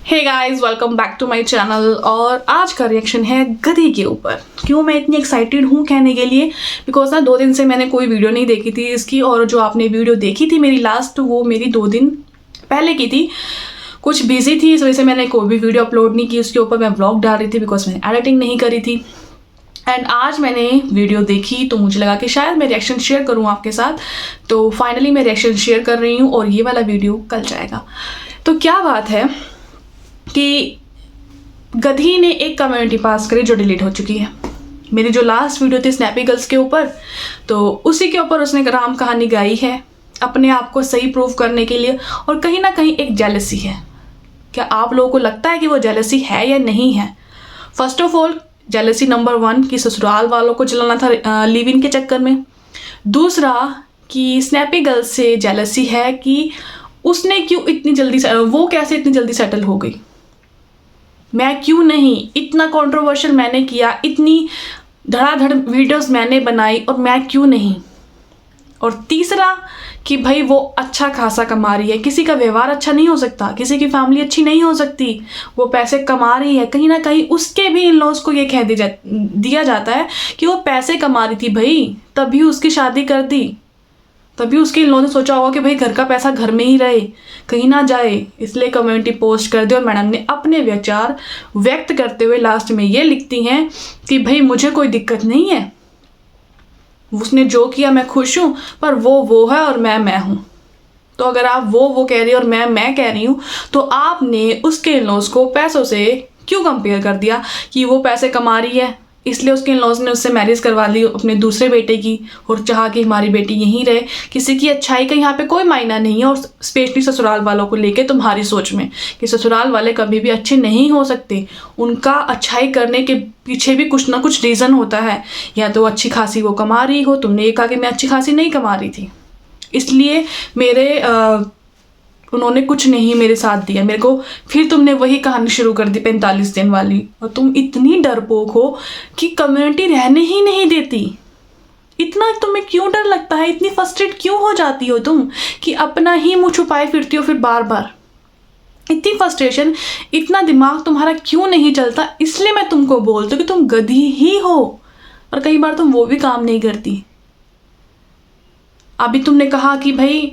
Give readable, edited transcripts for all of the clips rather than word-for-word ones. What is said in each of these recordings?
Hey guys, welcome back to my channel. और आज का रिएक्शन है गधी के ऊपर। क्यों मैं इतनी एक्साइटेड हूँ कहने के लिए, बिकॉज ना 2 दिन से मैंने कोई वीडियो नहीं देखी थी इसकी। और जो आपने वीडियो देखी थी मेरी लास्ट, वो मेरी 2 दिन पहले की थी। कुछ बिजी थी, इस वजह से मैंने कोई भी वीडियो अपलोड नहीं की। उसके ऊपर मैं व्लॉग डाल रही थी बिकॉज मैंने एडिटिंग नहीं करी थी। एंड आज मैंने वीडियो देखी तो मुझे लगा कि शायद मैं रिएक्शन शेयर करूँ आपके साथ। तो फाइनली मैं रिएक्शन शेयर कर रही हूँ और ये वाला वीडियो कल जाएगा। तो क्या बात है कि गधी ने एक कम्युनिटी पास करी जो डिलीट हो चुकी है। मेरी जो लास्ट वीडियो थी स्नैपी गर्ल्स के ऊपर, तो उसी के ऊपर उसने राम कहानी गाई है अपने आप को सही प्रूव करने के लिए। और कहीं ना कहीं एक जेलसी है। क्या आप लोगों को लगता है कि वो जेलसी है या नहीं है? First of all, jealousy number 1 कि ससुराल वालों को जलाना था लिव इन के चक्कर में। दूसरा कि स्नैपी गर्ल्स से जेलसी है कि उसने क्यों इतनी जल्दी, वो कैसे इतनी जल्दी सेटल हो गई। मैं क्यों नहीं, इतना कंट्रोवर्शियल मैंने किया, इतनी धड़ाधड़ वीडियोस मैंने बनाई और मैं क्यों नहीं। और तीसरा कि भाई वो अच्छा खासा कमा रही है। किसी का व्यवहार अच्छा नहीं हो सकता, किसी की फैमिली अच्छी नहीं हो सकती, वो पैसे कमा रही है। कहीं ना कहीं उसके भी इन लॉज को ये कह दिया जाता है कि वो पैसे कमा रही थी भाई, तभी उसकी शादी कर दी। तभी उसके इन लोगों ने सोचा होगा कि भाई घर का पैसा घर में ही रहे, कहीं ना जाए, इसलिए कम्युनिटी पोस्ट कर दे। और मैडम ने अपने विचार व्यक्त करते हुए लास्ट में ये लिखती हैं कि भाई मुझे कोई दिक्कत नहीं है, उसने जो किया मैं खुश हूँ, पर वो है और मैं हूँ। तो अगर आप वो कह रही हो और मैं कह रही हूँ, तो आपने उसके इन लॉज को पैसों से क्यों कंपेयर कर दिया कि वो पैसे कमा रही है, इसलिए उसके इन लॉज ने उससे मैरिज करवा ली अपने दूसरे बेटे की और चाहा कि हमारी बेटी यहीं रहे। किसी की अच्छाई का यहाँ पे कोई मायना नहीं है। और स्पेशली ससुराल वालों को लेके तुम्हारी सोच में कि ससुराल वाले कभी भी अच्छे नहीं हो सकते, उनका अच्छाई करने के पीछे भी कुछ ना कुछ रीज़न होता है। या तो अच्छी खासी वो कमा रही हो, तुमने ये कहा कि मैं अच्छी खासी नहीं कमा रही थी, इसलिए उन्होंने कुछ नहीं मेरे साथ दिया मेरे को। फिर तुमने वही कहानी शुरू कर दी 45 दिन वाली। और तुम इतनी डरपोक हो कि कम्युनिटी रहने ही नहीं देती। इतना तुम्हें क्यों डर लगता है, इतनी फ्रस्ट्रेट क्यों हो जाती हो तुम कि अपना ही मुंह छुपाए फिरती हो फिर बार बार। इतनी फ्रस्ट्रेशन, इतना दिमाग तुम्हारा क्यों नहीं चलता? इसलिए मैं तुमको बोलती हूँ कि तुम गधी ही हो। और कई बार तुम वो भी काम नहीं करती। अभी तुमने कहा कि भाई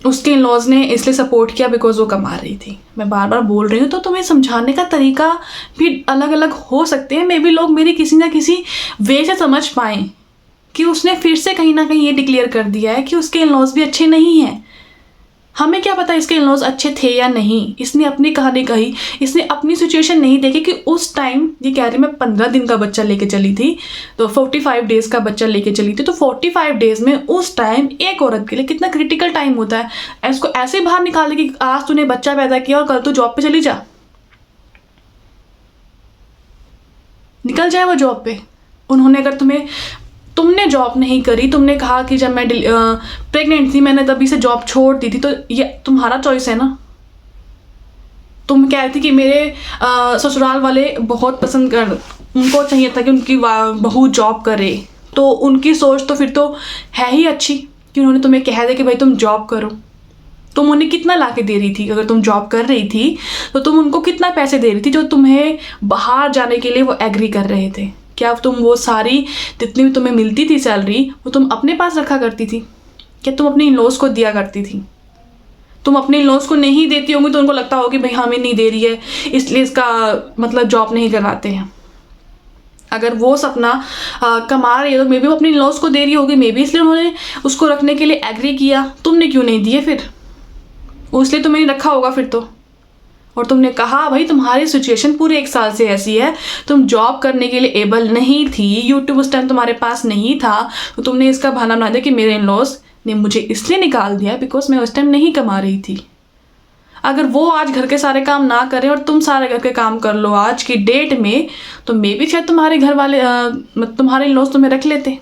उसके इन लॉज ने इसलिए सपोर्ट किया बिकॉज वो कमा रही थी। मैं बार बार बोल रही हूँ, तो तुम्हें समझाने का तरीका भी अलग अलग हो सकते हैं। मे बी लोग मेरी किसी ना किसी वे से समझ पाएँ कि उसने फिर से कहीं ना कहीं ये डिक्लेयर कर दिया है कि उसके इन लॉज भी अच्छे नहीं हैं। हमें क्या पता इसके इन लॉज अच्छे थे या नहीं। इसने अपनी कहानी कही, इसने अपनी सिचुएशन नहीं देखी कि उस टाइम ये कह रही मैं 15 दिन का बच्चा लेके चली थी, तो 45 डेज़ का बच्चा लेके चली थी। तो 45 डेज़ में उस टाइम एक औरत के लिए कितना क्रिटिकल टाइम होता है। इसको ऐसे बाहर निकाल दे कि आज तूने बच्चा पैदा किया और कल तू जॉब पे चली जा, निकल जाए वो जॉब पे। उन्होंने अगर तुमने जॉब नहीं करी, तुमने कहा कि जब मैं प्रेग्नेंट थी मैंने तभी से जॉब छोड़ दी थी, तो ये तुम्हारा चॉइस है ना। तुम कह रही थी कि मेरे ससुराल वाले बहुत पसंद कर, उनको चाहिए था कि उनकी बहू जॉब करे। तो उनकी सोच तो फिर तो है ही अच्छी कि उन्होंने तुम्हें कह दिया कि भाई तुम जॉब करो। तुम उन्हें कितना ला के दे रही थी? अगर तुम जॉब कर रही थी तो तुम उनको कितना पैसे दे रही थी जो तुम्हें बाहर जाने के लिए वो एग्री कर रहे थे? क्या तुम वो सारी जितनी भी तुम्हें मिलती थी सैलरी वो तुम अपने पास रखा करती थी? क्या तुम अपने इन लॉज को दिया करती थी? तुम अपने इन लॉज को नहीं देती होंगी तो उनको लगता होगा कि भाई हमें नहीं दे रही है इसलिए इसका मतलब जॉब नहीं करवाते हैं। अगर वो सपना कमा रही है तो मे बी वो अपने इन लॉज को दे रही होगी, मे बी इसलिए उन्होंने उसको रखने के लिए एग्री किया। तुमने क्यों नहीं दिए फिर? इसलिए तुम्हें नहीं रखा होगा फिर तो। और तुमने कहा भाई तुम्हारी सिचुएशन पूरे 1 साल से ऐसी है, तुम जॉब करने के लिए एबल नहीं थी, यूट्यूब उस टाइम तुम्हारे पास नहीं था, तो तुमने इसका बहाना बना दिया कि मेरे इन लॉज ने मुझे इसलिए निकाल दिया बिकॉज मैं उस टाइम नहीं कमा रही थी। अगर वो आज घर के सारे काम ना करें और तुम सारे घर के काम कर लो आज की डेट में, तो मे बी शायद तुम्हारे घर वाले तुम्हारे इन लॉज तुम्हें रख लेते।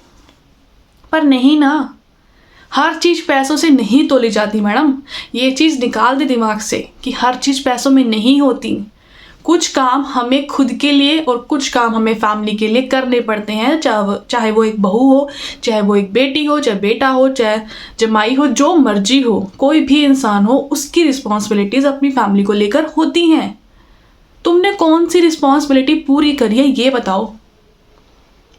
पर नहीं ना, हर चीज़ पैसों से नहीं तोली जाती मैडम। ये चीज़ निकाल दे दिमाग से कि हर चीज़ पैसों में नहीं होती। कुछ काम हमें खुद के लिए और कुछ काम हमें फैमिली के लिए करने पड़ते हैं, चाहे वो एक बहू हो, चाहे वो एक बेटी हो, चाहे बेटा हो, चाहे जमाई हो, जो मर्जी हो, कोई भी इंसान हो, उसकी रिस्पॉन्सिबिलिटीज़ अपनी फैमिली को लेकर होती हैं। तुमने कौन सी रिस्पॉन्सिबिलिटी पूरी करी है ये बताओ।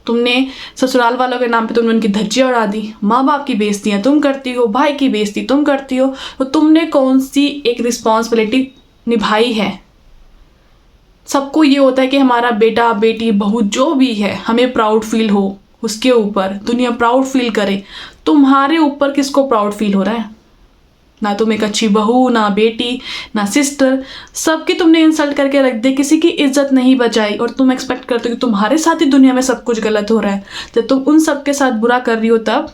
तुमने ससुराल वालों के नाम पे तुमने उनकी धज्जियाँ उड़ा दी, माँ बाप की बेइज्जतियाँ तुम करती हो, भाई की बेइज्जती तुम करती हो, तो तुमने कौन सी एक रिस्पॉन्सिबिलिटी निभाई है। सबको ये होता है कि हमारा बेटा बेटी बहू जो भी है हमें प्राउड फील हो, उसके ऊपर दुनिया प्राउड फील करे। तुम्हारे ऊपर किसको प्राउड फील हो रहा है? ना तुम एक अच्छी बहू, ना बेटी, ना सिस्टर, सबकी तुमने इंसल्ट करके रख दी, किसी की इज्जत नहीं बचाई, और तुम एक्सपेक्ट करते हो कि तुम्हारे साथ ही दुनिया में सब कुछ गलत हो रहा है। जब तुम उन सब के साथ बुरा कर रही हो तब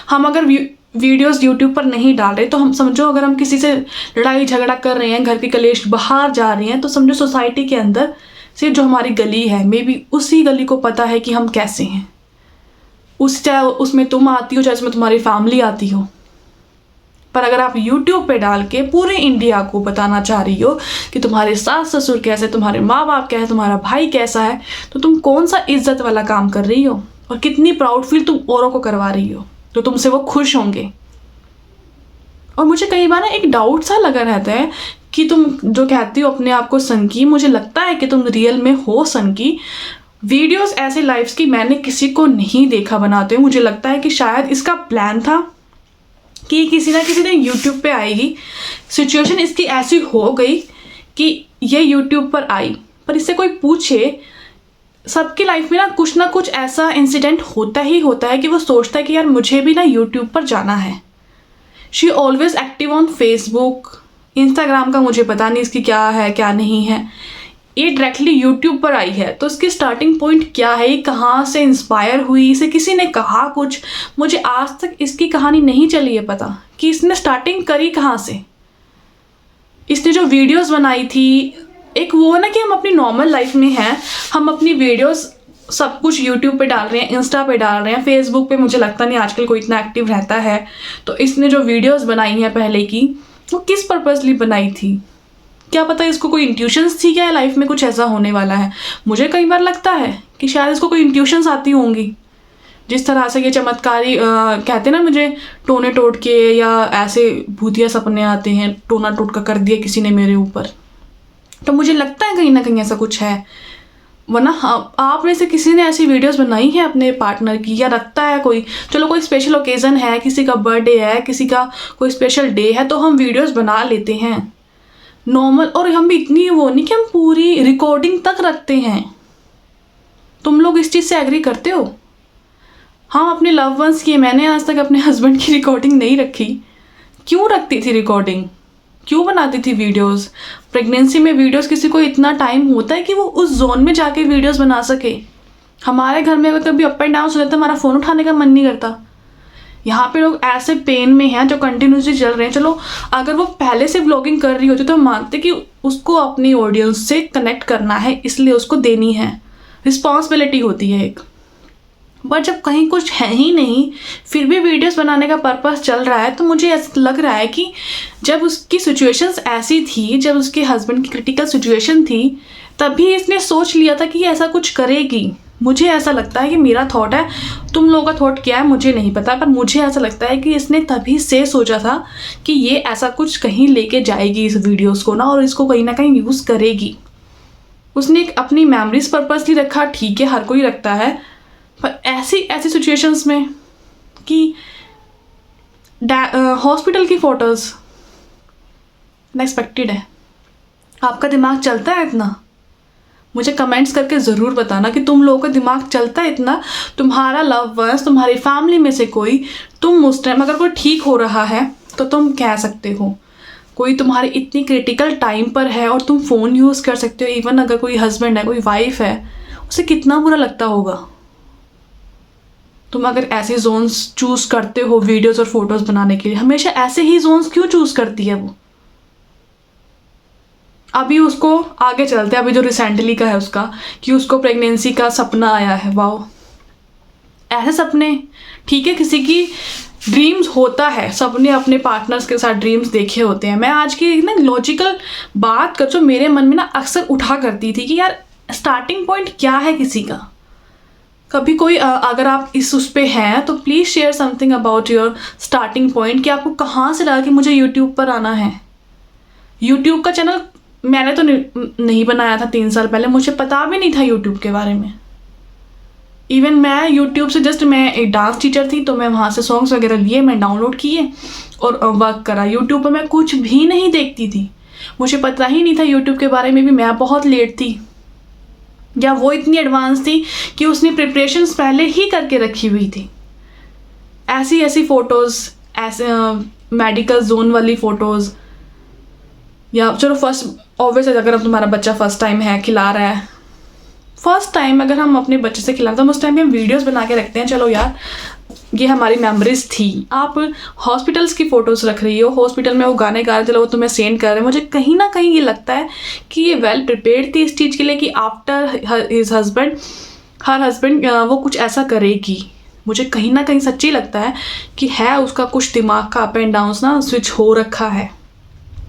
हम अगर वीडियोस यूट्यूब पर नहीं डाल रहे तो हम समझो, अगर हम किसी से लड़ाई झगड़ा कर रहे हैं, घर की कलेश बाहर जा रही हैं, तो समझो सोसाइटी के अंदर सिर्फ जो हमारी गली है, मे बी उसी गली को पता है कि हम कैसे हैं। चाहे उसमें तुम आती हो, चाहे उसमें तुम्हारी फैमिली आती हो, पर अगर आप YouTube पे डाल के पूरे इंडिया को बताना चाह रही हो कि तुम्हारे सास ससुर कैसे, तुम्हारे माँ बाप कैसे, तुम्हारा भाई कैसा है, तो तुम कौन सा इज्जत वाला काम कर रही हो और कितनी प्राउड फील तुम औरों को करवा रही हो, तो तुमसे वो खुश होंगे। और मुझे कई बार ना एक डाउट सा लगा रहता है कि तुम जो कहती हो अपने आप को सनकी, मुझे लगता है कि तुम रियल में हो सनकी। वीडियोस ऐसे लाइव्स की मैंने किसी को नहीं देखा बनाते हुए। मुझे लगता है कि शायद इसका प्लान था कि किसी ना किसी दिन यूट्यूब पे आएगी, सिचुएशन इसकी ऐसी हो गई कि ये यूट्यूब पर आई। पर इससे कोई पूछे, सबकी लाइफ में ना कुछ ऐसा इंसिडेंट होता ही होता है कि वो सोचता है कि यार मुझे भी ना यूट्यूब पर जाना है। She always active on Facebook, Instagram का मुझे पता नहीं इसकी क्या है क्या नहीं है। ये डायरेक्टली यूट्यूब पर आई है, तो इसकी स्टार्टिंग पॉइंट क्या है, ये कहाँ से इंस्पायर हुई, इसे किसी ने कहा कुछ, मुझे आज तक इसकी कहानी नहीं चली है पता कि इसने स्टार्टिंग करी कहाँ से। इसने जो वीडियोस बनाई थी, एक वो ना कि हम अपनी नॉर्मल लाइफ में हैं, हम अपनी वीडियोस सब कुछ यूट्यूब पे डाल रहे हैं, इंस्टा पे डाल रहे हैं, फेसबुक पे मुझे लगता नहीं आजकल कोई इतना एक्टिव रहता है। तो इसने जो वीडियोस बनाई हैं पहले की, वो किस पर्पसली बनाई थी, क्या पता इसको कोई इंट्यूशंस थी क्या लाइफ में कुछ ऐसा होने वाला है। मुझे कई बार लगता है कि शायद इसको कोई इंट्यूशंस आती होंगी। जिस तरह से ये चमत्कारी कहते ना, मुझे टोने टोट के या ऐसे भूतिया सपने आते हैं, टोना टोटका कर दिया किसी ने मेरे ऊपर, तो मुझे लगता है कहीं ना कहीं ऐसा कुछ है। वरना आप में से किसी ने ऐसी वीडियोस बनाई है अपने पार्टनर की, या रखता है कोई, चलो कोई स्पेशल ओकेज़न है, किसी का बर्थडे है, किसी का कोई स्पेशल डे है, तो हम वीडियोस बना लेते हैं नॉर्मल। और हम भी इतनी वो नहीं कि हम पूरी रिकॉर्डिंग तक रखते हैं। तुम लोग इस चीज़ से एग्री करते हो? हाँ, अपने लव वंस की, मैंने आज तक अपने हस्बैंड की रिकॉर्डिंग नहीं रखी। क्यों रखती थी रिकॉर्डिंग, क्यों बनाती थी वीडियोस? प्रेगनेंसी में वीडियोस किसी को इतना टाइम होता है कि वो उस जोन में जाके वीडियोस बना सके? हमारे घर में अगर कभी अप एंड डाउन हो जाता है, हमारा फ़ोन उठाने का मन नहीं करता। यहाँ पे लोग ऐसे पेन में हैं जो कंटिन्यूसली चल रहे हैं। चलो अगर वो पहले से व्लॉगिंग कर रही होती तो मानते कि उसको अपनी ऑडियंस से कनेक्ट करना है, इसलिए उसको देनी है, रिस्पॉन्सिबिलिटी होती है एक। बट जब कहीं कुछ है ही नहीं, फिर भी वीडियोस बनाने का पर्पस चल रहा है, तो मुझे ऐसा लग रहा है कि जब उसकी सिचुएशंस ऐसी थी, जब उसके हस्बैंड की क्रिटिकल सिचुएशन थी, तभी इसने सोच लिया था कि ऐसा कुछ करेगी। मुझे ऐसा लगता है कि मेरा थॉट है, तुम लोगों का थॉट क्या है मुझे नहीं पता, पर मुझे ऐसा लगता है कि इसने तभी से सोचा था कि ये ऐसा कुछ कहीं लेके जाएगी इस वीडियोस को ना, और इसको कहीं ना कहीं यूज़ करेगी। उसने एक अपनी मेमोरीज पर्पसली रखा, ठीक है, हर कोई रखता है, पर ऐसी सिचुएशंस में कि हॉस्पिटल की फ़ोटोज़ अनएक्सपेक्टेड है। आपका दिमाग चलता है इतना? मुझे कमेंट्स करके ज़रूर बताना कि तुम लोगों का दिमाग चलता है इतना। तुम्हारा लव वंस, तुम्हारी फैमिली में से कोई, तुम उस टाइम अगर कोई ठीक हो रहा है तो तुम कह सकते हो, कोई तुम्हारे इतनी क्रिटिकल टाइम पर है और तुम फ़ोन यूज़ कर सकते हो। इवन अगर कोई हस्बैंड है, कोई वाइफ है, उसे कितना बुरा लगता होगा। तुम अगर ऐसे जोन्स चूज़ करते हो वीडियोज़ और फोटोज़ बनाने के लिए, हमेशा ऐसे ही जोन्स क्यों चूज़ करती है वो? अभी उसको आगे चलते हैं, अभी जो रिसेंटली का है उसका, कि उसको प्रेगनेंसी का सपना आया है। वाओ, ऐसे सपने ठीक है, किसी की ड्रीम्स होता है, सबने अपने पार्टनर्स के साथ ड्रीम्स देखे होते हैं। मैं आज की ना लॉजिकल बात कर जो मेरे मन में ना अक्सर उठा करती थी कि यार स्टार्टिंग पॉइंट क्या है किसी का। कभी कोई अगर आप इस उस पे हैं तो please share something about your starting point कि आपको कहाँ से लगा कि मुझे यूट्यूब पर आना है। यूट्यूब का चैनल मैंने तो नहीं बनाया था 3 साल पहले, मुझे पता भी नहीं था यूट्यूब के बारे में। इवन मैं यूट्यूब से जस्ट मैं एक डांस टीचर थी तो मैं वहाँ से सॉन्ग्स वगैरह लिए, मैं डाउनलोड किए और वर्क करा। यूट्यूब पर मैं कुछ भी नहीं देखती थी, मुझे पता ही नहीं था यूट्यूब के बारे में भी। मैं बहुत लेट थी या वो इतनी एडवांस थी कि उसने प्रिपरेशंस पहले ही करके रखी हुई थी। ऐसी ऐसी फ़ोटोज़, ऐसे मेडिकल जोन वाली फ़ोटोज़, या चलो फर्स्ट ऑब्वियस अगर अब तुम्हारा बच्चा फर्स्ट टाइम है खिला रहा है, फर्स्ट टाइम अगर हम अपने बच्चे से खिलाते हैं उस टाइम पे हम वीडियोस बना के रखते हैं, चलो यार ये हमारी मेमोरीज थी। आप हॉस्पिटल्स की फ़ोटोज़ रख रही हो, हॉस्पिटल में वो गाने गा रहे, चलो वो तुम्हें सेंड कर रहे हैं। मुझे कहीं ना कहीं ये लगता है कि ये वेल प्रिपेयर्ड थी इस चीज़ के लिए कि after his husband her husband वो कुछ ऐसा करेगी। मुझे कहीं ना कहीं सच्ची लगता है कि है उसका कुछ दिमाग का अप एंड डाउन्स ना स्विच हो रखा है,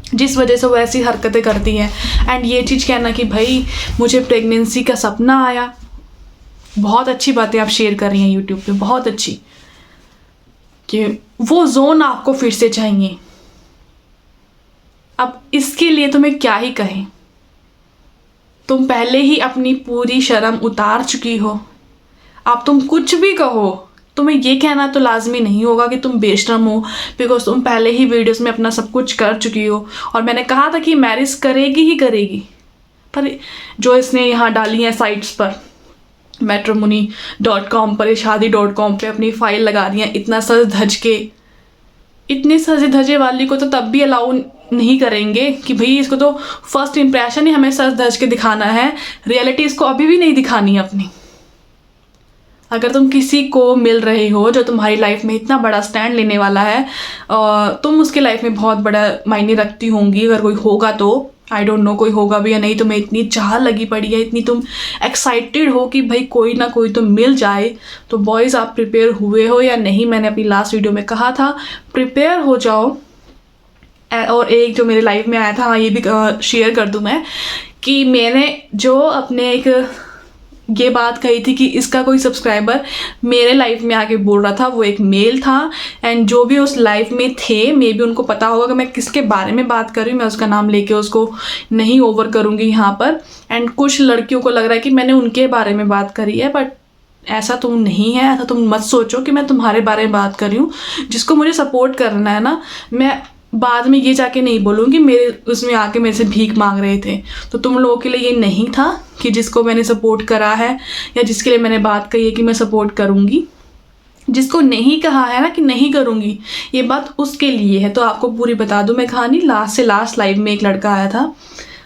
जिस वजह से वो ऐसी हरकतें करती हैं। एंड ये चीज़ कहना कि भाई मुझे प्रेगनेंसी का सपना आया, बहुत अच्छी बातें आप शेयर कर रही हैं यूट्यूब पे, बहुत अच्छी, कि वो जोन आपको फिर से चाहिए। अब इसके लिए तुम्हें क्या ही कहें, तुम पहले ही अपनी पूरी शर्म उतार चुकी हो। अब तुम कुछ भी कहो, तुम्हें ये कहना तो लाजमी नहीं होगा कि तुम बेशरम हो, बिकॉज तुम पहले ही वीडियोस में अपना सब कुछ कर चुकी हो। और मैंने कहा था कि मैरिज करेगी ही करेगी, पर जो इसने यहाँ डाली है साइट्स पर, matrimony.com पर, शादी.com पे अपनी फाइल लगा दी है इतना सज धज के, इतने सजे धजे वाली को तो तब भी अलाउ नहीं करेंगे कि भाई इसको तो फर्स्ट इंप्रेशन ही हमें सज धज के दिखाना है, रियलिटी इसको अभी भी नहीं दिखानी है अपनी। अगर तुम किसी को मिल रहे हो जो तुम्हारी लाइफ में इतना बड़ा स्टैंड लेने वाला है, तुम उसके लाइफ में बहुत बड़ा मायने रखती होंगी, अगर कोई होगा तो, आई डोंट नो कोई होगा भी या नहीं, तुम्हें इतनी चाह लगी पड़ी है, इतनी तुम एक्साइटेड हो कि भाई कोई ना कोई तो मिल जाए, तो बॉयज़ आप प्रिपेयर हुए हो या नहीं? मैंने अपनी लास्ट वीडियो में कहा था प्रिपेयर हो जाओ। और एक जो मेरे लाइफ में आया था, ये भी शेयर कर दूँ मैं, कि मैंने जो अपने एक ये बात कही थी कि इसका कोई सब्सक्राइबर मेरे लाइफ में आके बोल रहा था, वो एक मेल था। एंड जो भी उस लाइफ में थे, मे बी उनको पता होगा कि मैं किसके बारे में बात कर रही हूँ, मैं उसका नाम लेके उसको नहीं ओवर करूँगी यहाँ पर। एंड कुछ लड़कियों को लग रहा है कि मैंने उनके बारे में बात करी है, बट ऐसा तुम नहीं है, ऐसा तुम मत सोचो कि मैं तुम्हारे बारे में बात कर रही हूँ। जिसको मुझे सपोर्ट करना है ना, मैं बाद में ये जाके नहीं बोलूँगी मेरे उसमें आके मेरे से भीख मांग रहे थे। तो तुम लोगों के लिए ये नहीं था कि जिसको मैंने सपोर्ट करा है या जिसके लिए मैंने बात कही है कि मैं सपोर्ट करूँगी। जिसको नहीं कहा है ना कि नहीं करूँगी, ये बात उसके लिए है। तो आपको पूरी बता दूँ मैं कहानी, लास्ट से लास्ट लाइव में एक लड़का आया था,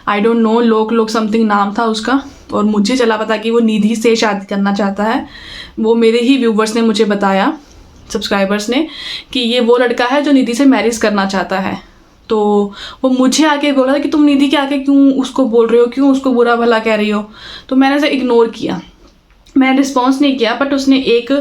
आई डोंट नो, लोक समथिंग नाम था उसका, और मुझे चला पता कि वो निधि से शादी करना चाहता है। वो मेरे ही व्यूवर्स ने मुझे बताया, सब्सक्राइबर्स ने, कि ये वो लड़का है जो निधि से मैरिज करना चाहता है। तो वो मुझे आके बोला था कि तुम निधि के आके क्यों उसको बोल रहे हो, क्यों उसको बुरा भला कह रही हो। तो मैंने उसे इग्नोर किया, मैंने रिस्पॉन्स नहीं किया। बट उसने एक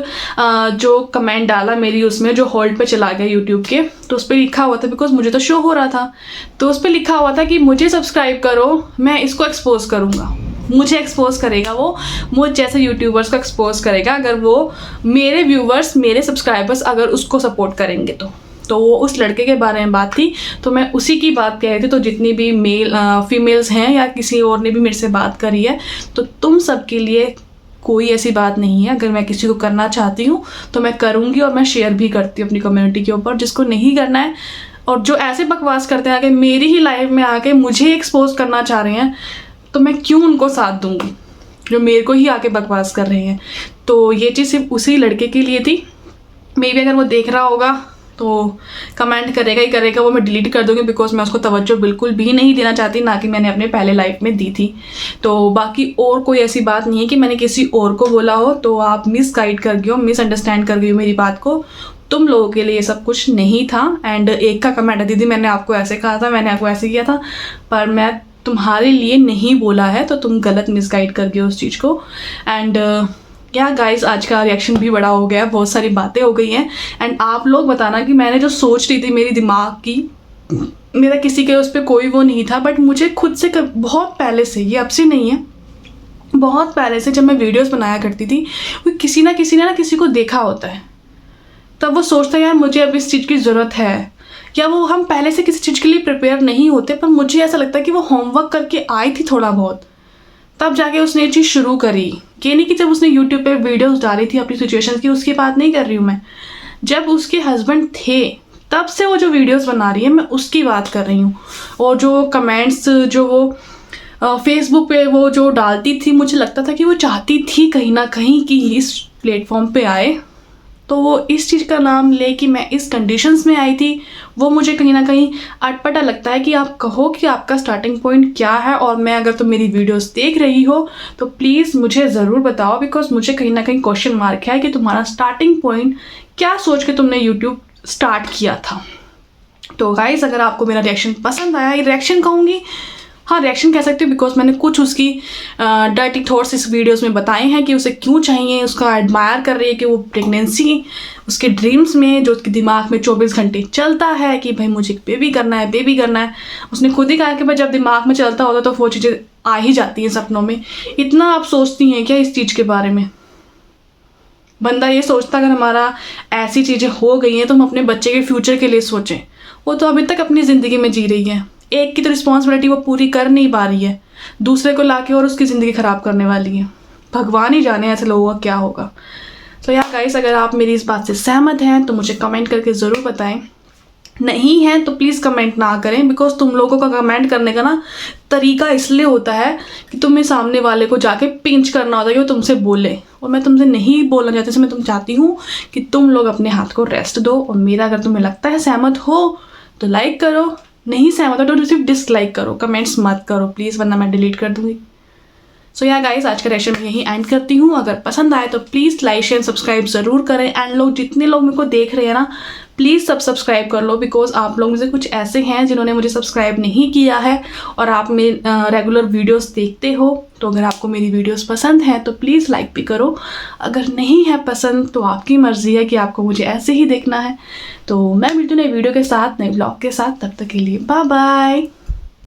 जो कमेंट डाला मेरी, उसमें जो होल्ड पे चला गया यूट्यूब के, तो उस पर लिखा हुआ था, बिकॉज मुझे तो शो हो रहा था, तो उस पर लिखा हुआ था कि मुझे सब्सक्राइब करो, मैं इसको एक्सपोज करूँगा। मुझे एक्सपोज करेगा वो, मुझ जैसे यूट्यूबर्स को एक्सपोज करेगा अगर वो मेरे व्यूवर्स, मेरे सब्सक्राइबर्स अगर उसको सपोर्ट करेंगे तो वो उस लड़के के बारे में बात थी। तो मैं उसी की बात कह रही थी। तो जितनी भी फीमेल्स हैं या किसी और ने भी मेरे से बात करी है, तो तुम सबके लिए कोई ऐसी बात नहीं है। अगर मैं किसी को करना चाहती हूँ तो मैं करूँगी, और मैं शेयर भी करती हूँ अपनी कम्युनिटी के ऊपर। जिसको नहीं करना है और जो ऐसे बकवास करते हैं आके मेरी ही लाइफ में आके मुझे एक्सपोज करना चाह रहे हैं, तो मैं क्यों उनको साथ दूंगी जो मेरे को ही आके बकवास कर रहे हैं। तो ये चीज़ सिर्फ उसी लड़के के लिए थी। मे बी अगर वो देख रहा होगा तो कमेंट करेगा ही करेगा, वो मैं डिलीट कर दूँगी, बिकॉज मैं उसको तवज्जो बिल्कुल भी नहीं देना चाहती, ना कि मैंने अपने पहले लाइफ में दी थी। तो बाकी और कोई ऐसी बात नहीं है कि मैंने किसी और को बोला हो, तो आप मिस गाइड कर गए हो, मिसअंडरस्टैंड कर गई हो मेरी बात को। तुम लोगों के लिए सब कुछ नहीं था। एंड एक का कमेंट है, दीदी मैंने आपको ऐसे कहा था, मैंने आपको ऐसे किया था, पर मैं तुम्हारे लिए नहीं बोला है, तो तुम गलत मिसगाइड कर गए उस चीज़ को। एंड क्या गाइस, आज का रिएक्शन भी बड़ा हो गया, बहुत सारी बातें हो गई हैं। एंड आप लोग बताना कि मैंने जो सोच रही थी मेरी दिमाग की, मेरा किसी के उस पर कोई वो नहीं था, बट मुझे खुद से बहुत पहले से, ये अब से नहीं है, बहुत पहले से जब मैं वीडियोस बनाया करती थी, वो किसी ना किसी को देखा होता है, तब वो सोचता है यार मुझे अब इस चीज़ की ज़रूरत है, या वो हम पहले से किसी चीज़ के लिए प्रिपेयर नहीं होते, पर मुझे ऐसा लगता है कि वो होमवर्क करके आई थी थोड़ा बहुत, तब जाके उसने ये चीज़ शुरू करी। ये नहीं कि जब उसने यूट्यूब पे वीडियोस डाली थी अपनी सिचुएशन की, उसकी बात नहीं कर रही हूँ मैं, जब उसके हस्बैंड थे तब से वो जो वीडियोस बना रही है, मैं उसकी बात कर रही हूँ। और जो कमेंट्स जो वो फेसबुक पे वो जो डालती थी, मुझे लगता था कि वो चाहती थी कहीं ना कहीं कि इस प्लेटफॉर्म पे आए, तो वो इस चीज़ का नाम ले कि मैं इस कंडीशंस में आई थी, वो मुझे कहीं ना कहीं अटपटा लगता है कि आप कहो कि आपका स्टार्टिंग पॉइंट क्या है। और मैं अगर तुम मेरी वीडियोस देख रही हो तो प्लीज़ मुझे ज़रूर बताओ, बिकॉज मुझे कहीं ना कहीं क्वेश्चन मार्क है कि तुम्हारा स्टार्टिंग पॉइंट क्या सोच के तुमने यूट्यूब स्टार्ट किया था। तो गाइज़, अगर आपको मेरा रिएक्शन पसंद आया, ये रिएक्शन कहूँगी, हाँ रिएक्शन कह सकते हो, बिकॉज मैंने कुछ उसकी डर्टी थॉट्स इस वीडियोस में बताए हैं कि उसे क्यों चाहिए, उसका एडमायर कर रही है कि वो प्रेगनेंसी उसके ड्रीम्स में, जो उसके दिमाग में 24 घंटे चलता है कि भाई मुझे बेबी करना है, बेबी करना है। उसने खुद ही कहा कि भाई जब दिमाग में चलता होता तो वो चीज़ें आ ही जाती हैं सपनों में। इतना आप सोचती हैं क्या इस चीज़ के बारे में? बंदा ये सोचता अगर हमारा ऐसी चीज़ें हो गई हैं तो हम अपने बच्चे के फ्यूचर के लिए सोचें। वो तो अभी तक अपनी ज़िंदगी में जी रही है, एक की तो रिस्पॉन्सिबिलिटी वो पूरी कर नहीं पा रही है, दूसरे को लाके और उसकी ज़िंदगी ख़राब करने वाली है। भगवान ही जाने ऐसे लोगों का क्या होगा। सो यार गाइस, अगर आप मेरी इस बात से सहमत हैं तो मुझे कमेंट करके ज़रूर बताएं, नहीं है तो प्लीज़ कमेंट ना करें, बिकॉज तुम लोगों का कमेंट करने का ना तरीका इसलिए होता है कि तुम्हें सामने वाले को जाके पिंच करना होता है कि वो तुमसे बोले, और मैं तुमसे नहीं बोलना चाहती, इसमें तुम चाहती हूँ कि तुम लोग अपने हाथ को रेस्ट दो। और मेरा अगर तुम्हें लगता है सहमत हो तो लाइक करो, नहीं सहमत हो तो सिर्फ डिसलाइक करो, कमेंट्स मत करो प्लीज़, वरना मैं डिलीट कर दूँगी। सो या गाइस, आज का रिएक्शन मैं यही एंड करती हूँ। अगर पसंद आए तो प्लीज़ लाइक शेयर सब्सक्राइब ज़रूर करें। एंड लोग जितने लोग मेरे को देख रहे हैं ना, प्लीज़ सब सब्सक्राइब कर लो, बिकॉज आप लोग में से कुछ ऐसे हैं जिन्होंने मुझे सब्सक्राइब नहीं किया है और आप मेरे रेगुलर वीडियोस देखते हो। तो अगर आपको मेरी वीडियोस पसंद हैं तो प्लीज़ लाइक भी करो, अगर नहीं है पसंद तो आपकी मर्ज़ी है कि आपको मुझे ऐसे ही देखना है। तो मैं मिलती हूँ नई वीडियो के साथ, नए ब्लॉग के साथ, तब तक के लिए बाय बाय।